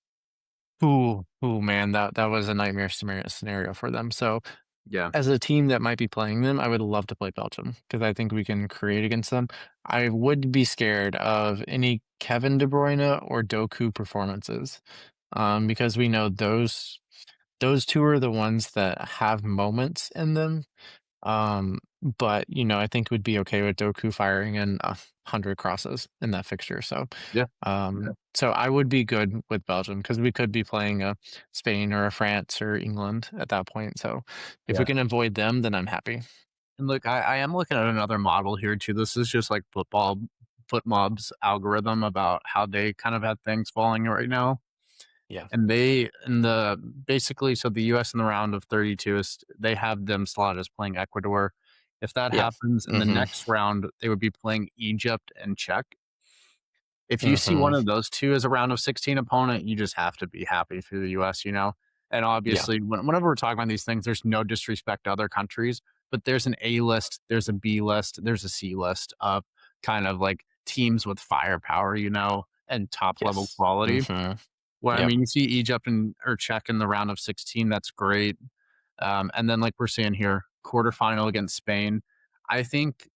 ooh, man, that was a nightmare scenario for them. So, yeah, as a team that might be playing them, I would love to play Belgium because I think we can create against them. I would be scared of any Kevin De Bruyne or Doku performances, because we know those two are the ones that have moments in them. But I think we'd be okay with Doku firing in 100 crosses in that fixture. So yeah, yeah, so I would be good with Belgium because we could be playing a Spain or a France or England at that point. So if we yeah. can avoid them, then I'm happy. And look, I am looking at another model here too. This is just like foot mob's algorithm about how they kind of have things falling right now. Yeah. And they in the basically, so the US in the round of 32 is they have them slotted as playing Ecuador. If that Yeah. happens in the Mm-hmm. next round, they would be playing Egypt and Czech. If you see one Mm-hmm. of those 2 as a round of 16 opponent, you just have to be happy for the US, you know? And Yeah. obviously, whenever we're talking about these things, there's no disrespect to other countries, but there's an A list, there's a B list, there's a C list of kind of like teams with firepower, you know, and top level Yes. quality. Mm-hmm. Well, I Yep. mean, you see Egypt and or Czech in the round of 16, that's great. And then, like we're seeing here, quarterfinal against Spain. I think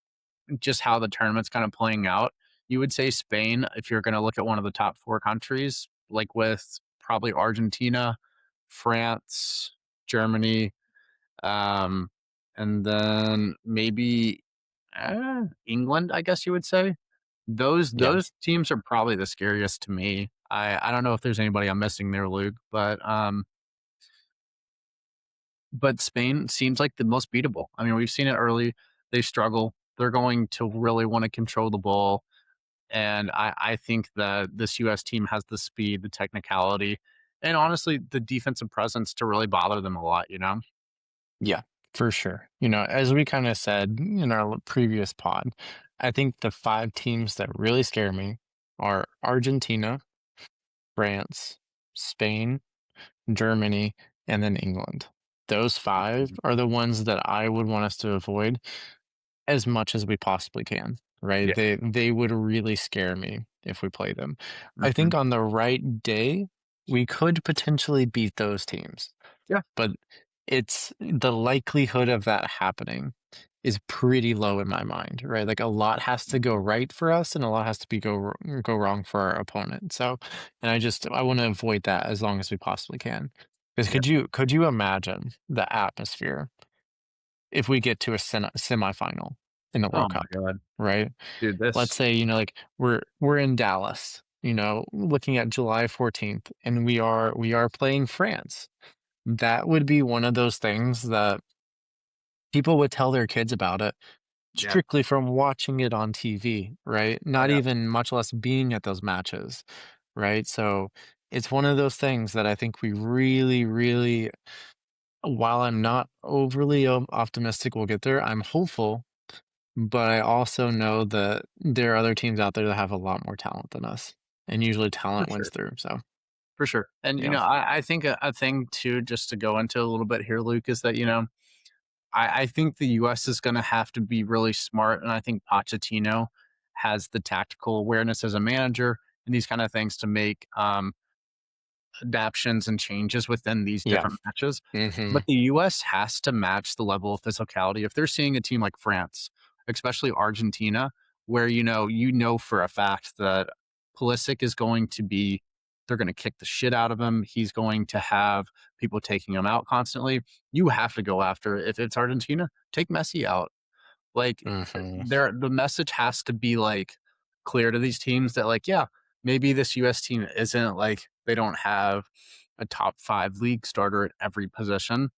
just how the tournament's kind of playing out, you would say Spain, if you're going to look at one of the top 4 countries, like with probably Argentina, France, Germany, um, and then maybe England, I guess you would say. Yeah. Those teams are probably the scariest to me. I don't know if there's anybody I'm missing there, Luke, but Spain seems like the most beatable. I mean, we've seen it early. They struggle. They're going to really want to control the ball. And I think that this US team has the speed, the technicality, and honestly, the defensive presence to really bother them a lot, you know? Yeah, for sure. As we kind of said in our previous pod, I think the five teams that really scare me are Argentina, France, Spain, Germany, and then England. Those five Mhm. are the ones that I would want us to avoid as much as we possibly can, right? Yeah. They would really scare me if we played them. I Mhm. think on the right day, we could potentially beat those teams, Yeah, but it's the likelihood of that happening is pretty low in my mind, right? Like a lot has to go right for us and a lot has to go wrong for our opponent. So, and I want to avoid that as long as we possibly can. Because yeah. could you imagine the atmosphere if we get to a semifinal in the Oh World my Cup, god. right? Dude, Let's this say, like we're in Dallas, looking at July 14th, and we are playing France. That would be one of those things that people would tell their kids about it yeah, strictly from watching it on TV, right? oh Not yeah, even much less being at those matches, right? So it's one of those things that I think we really, really, while I'm not overly optimistic we'll get there, I'm hopeful, but I also know that there are other teams out there that have a lot more talent than us, and usually for talent wins sure, through. So, for sure. And, yeah, I think a thing too, just to go into a little bit here, Luke, is that, I think the US is gonna have to be really smart, and I think Pochettino has the tactical awareness as a manager and these kind of things to make, adaptions and changes within these yeah, different matches. hmm But the US has to match the level of physicality. If they're seeing a team like France, especially Argentina, where you know for a fact that Pulisic is going to be they're going to kick the shit out of him. He's going to have people taking him out constantly. You have to go after if it's Argentina, take Messi out. Like, hmm the message has to be, like, clear to these teams that, like, yeah, maybe this US team isn't like they don't have a top 5 league starter at every position,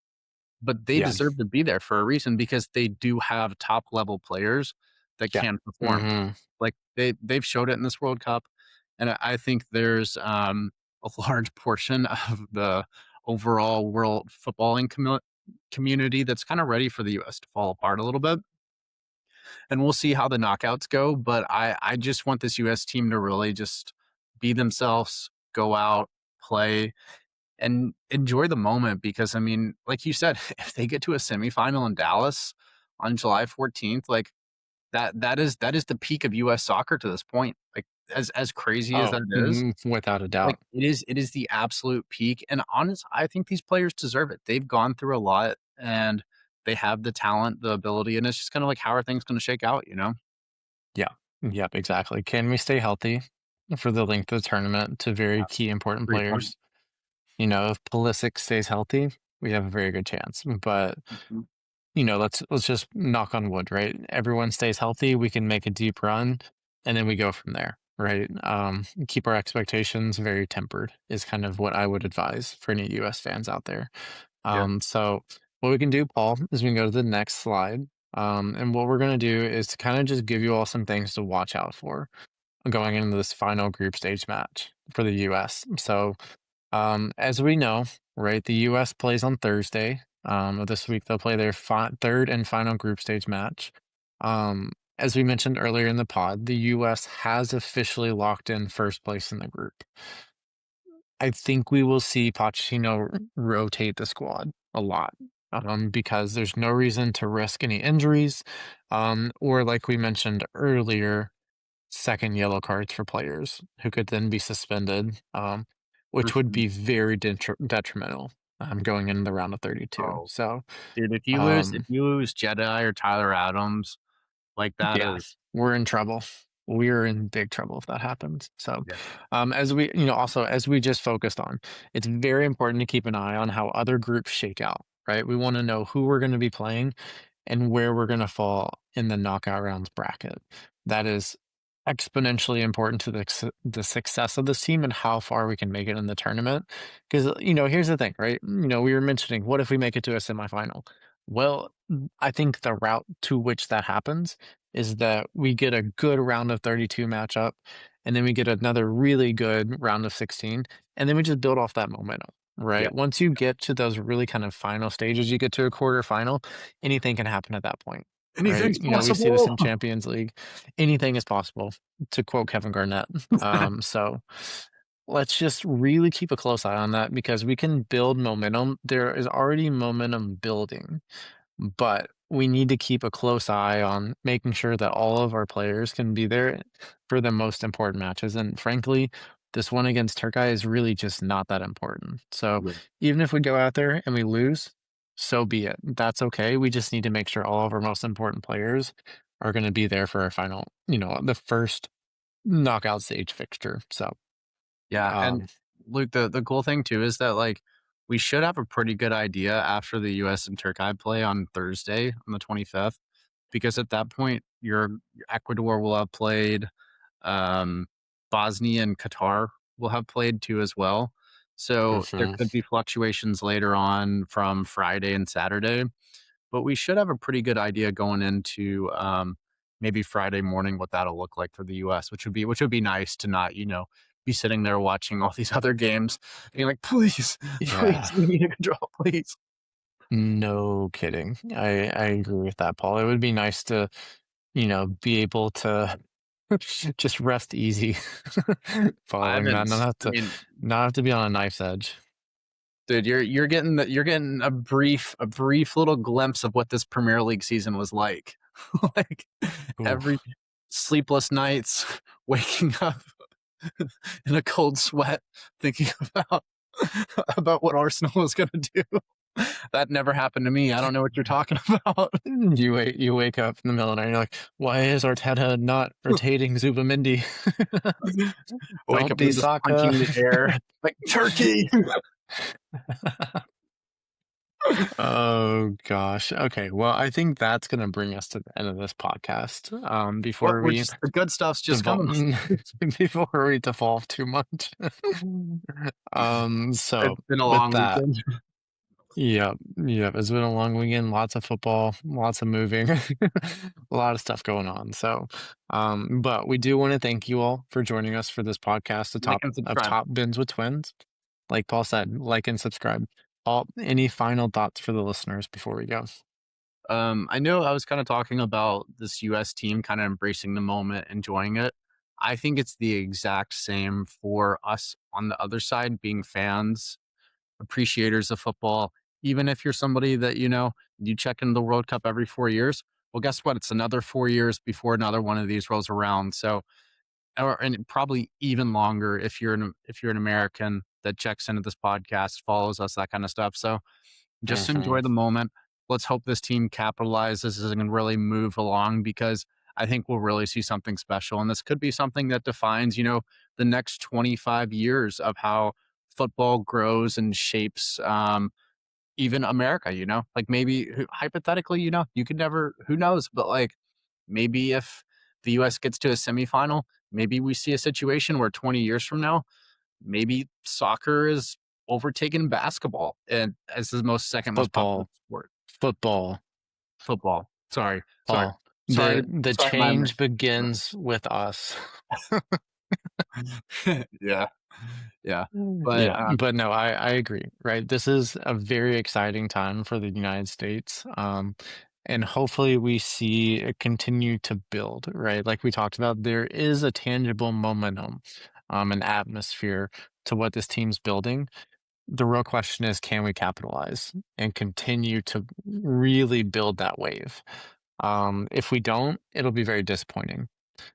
but they yeah, deserve to be there for a reason because they do have top level players that yeah, can perform. hmm Like, they've showed it in this World Cup, and I think there's, a large portion of the overall world footballing community that's kinda ready for the US to fall apart a little bit, and we'll see how the knockouts go. But I just want this US team to really just be themselves, go out, play, and enjoy the moment because I mean, like you said, if they get to a semifinal in Dallas on July 14th, like that is the peak of US soccer to this point. Like as crazy as oh, that is, without a like doubt, it is the absolute peak. And honest, I think these players deserve it. They've gone through a lot and they have the talent, the ability, and it's just kind of like how are things going to shake out, you know? yeah, yep, exactly. Can we stay healthy for the length of the tournament to very key important Great point. players? If Pulisic stays healthy, we have a very good chance. But Mhm. let's just knock on wood, right? Everyone stays healthy, we can make a deep run, and then we go from there, right? Keep our expectations very tempered is kind of what I would advise for any US fans out there. Yeah, So what we can do, Paul, is we can go to the next slide. And what we're going to do is to kind of just give you all some things to watch out for going into this final group stage match for the US. So as we know, right, the US plays on Thursday. Of this week, they'll play their third and final group stage match. As we mentioned earlier in the pod, the US has officially locked in first place in the group. I think we will see Pochettino rotate the squad a lot because there's no reason to risk any injuries, or like we mentioned earlier, second yellow cards for players who could then be suspended, which would mhm. be very detrimental going into the round of 32. Oh, So, dude, if um, you lose Jedi or Tyler Adams, like that yeah, is we're in trouble. we're in big trouble if that happens. So, Yeah. as we, also as we just focused on, it's very important to keep an eye on how other groups shake out, right? We want to know who we're going to be playing and where we're going to fall in the knockout rounds bracket. That is exponentially important to the success of this team and how far we can make it in the tournament. Because, here's the thing, right? We were mentioning, what if we make it to a semifinal? Well, I think the route to which that happens is that we get a good round of 32 matchup, and then we get another really good round of 16, and then we just build off that momentum, Yeah. right? Once you get to those really kind of final stages, you get to a quarterfinal, anything can happen at that point, right? Anything's We see this possible. in Champions League. Anything is possible, to quote Kevin Garnett. So let's just really keep a close eye on that because we can build momentum. There is already momentum building, but we need to keep a close eye on making sure that all of our players can be there for the most important matches. And frankly, this one against Turkey is really just not that important. So Yeah. even if we go out there and we lose, so be it. That's okay. We just need to make sure all of our most important players are going to be there for our final, the first knockout stage fixture. So, Yeah, and um, Luke, the cool thing too is that like we should have a pretty good idea after the US and Turkey play on Thursday on the 25th, because at that point your Ecuador will have played, um, Bosnia and Qatar will have played too as well. So there mhm. could be fluctuations later on from Friday and Saturday, but we should have a pretty good idea going into maybe Friday morning what that'll look like for the US, which would be nice to not, be sitting there watching all these other games, being like, please, Yeah. please, we need a draw, please. No kidding. I agree with that, Paul. It would be nice to, be able to just rest easy I following that, haven't. I mean, not have to be on a knife's edge. dude, you're getting a brief little glimpse of what this Premier League season was like. Like every Oof. sleepless nights, waking up in a cold sweat, thinking about about what Arsenal was going to do. That never happened to me. I don't know what you're talking about. You wake up in the middle of the night and you're like, why is Arteta not rotating Zubimendi? Wake Don't up and be I'm just punching the Saka. air like Turkey. Oh gosh. Okay. Well, I think that's gonna bring us to the end of this podcast. What Before we're we just the good stuff's just devolve coming. before we devolve too much. So It's been a with long that, weekend. yeah, yeah, it's been a long weekend, lots of football, lots of moving, a lot of stuff going on. So, but we do want to thank you all for joining us for this podcast, the Like top and of subscribe. top bins with twins. Like Paul said, like and subscribe. Paul, any final thoughts for the listeners before we go? I know I was kind of talking about this US team kind of embracing the moment, enjoying it. I think it's the exact same for us on the other side, being fans, appreciators of football. Even if you're somebody that, you check into the World Cup every 4 years, well, guess what? It's another 4 years before another one of these rolls around. So, and probably even longer if you're an American that checks into this podcast, follows us, that kind of stuff. So, just Hmm. enjoy the moment. Let's hope this team capitalizes and really move along, because I think we'll really see something special. And this could be something that defines, the next 25 years of how football grows and shapes even America, like maybe hypothetically, you could never, who knows, but like maybe if the US gets to a semifinal, maybe we see a situation where 20 years from now, maybe soccer is overtaken basketball and as the most second most popular Football, sport. football, Football. Sorry. Sorry. Paul. Sorry. The Sorry, my change begins with us. Yeah. Yeah. But Yeah, but no, I agree, right? This is a very exciting time for the United States. And hopefully we see it continue to build, right? Like we talked about, there is a tangible momentum, an atmosphere to what this team's building. The real question is, can we capitalize and continue to really build that wave? If we don't, it'll be very disappointing.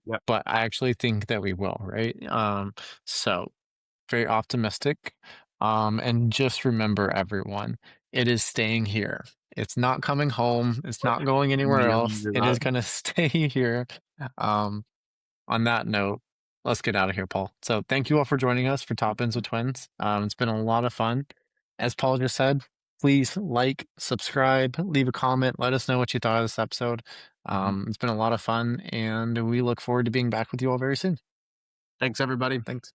yeah. But I actually think that we will, right? So very optimistic. And just remember, everyone, it is staying here. It's not coming home. It's not going I knew anywhere you were gonna else. do It is that. going to stay here. Um, on that note, let's get out of here, Paul. So thank you all for joining us for Top Ends with Twins. It's been a lot of fun. As Paul just said, please like, subscribe, leave a comment, let us know what you thought of this episode. Mhm. It's been a lot of fun, and we look forward to being back with you all very soon. Thanks, everybody. Thanks.